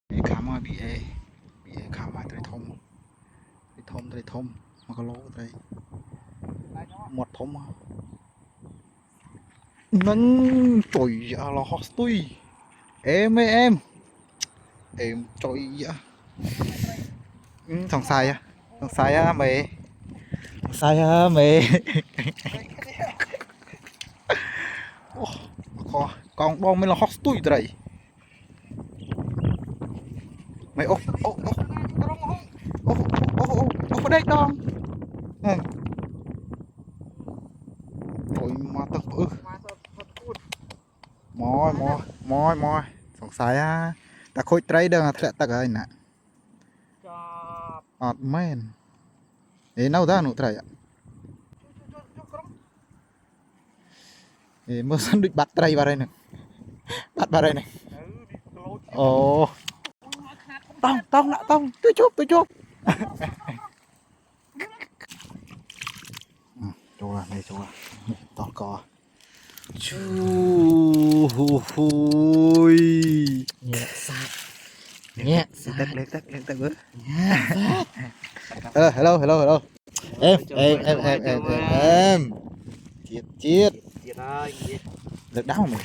bị khám rồi bị khám rồi tới thông mà có lỗ đây một thông mà nâng trời ạ là hot tui em ơi em trời ạ thằng sai á mày thằng sai á mày con bom mới là hot tui đây mày ô vào đây đong rồi mà tao mồi sòng sài á ta khôi trái đơn thật ta cái nè ọt men để nấu ra nụ trái ạ để mới sẵn được bắt trái vào đây nè bắt vào đây nè ồ tông tôi chụp chỗ là này chỗ là to cò chu hui nhẹ sạch nhẹ tắc bữa hello em chết chết ơi được đau mày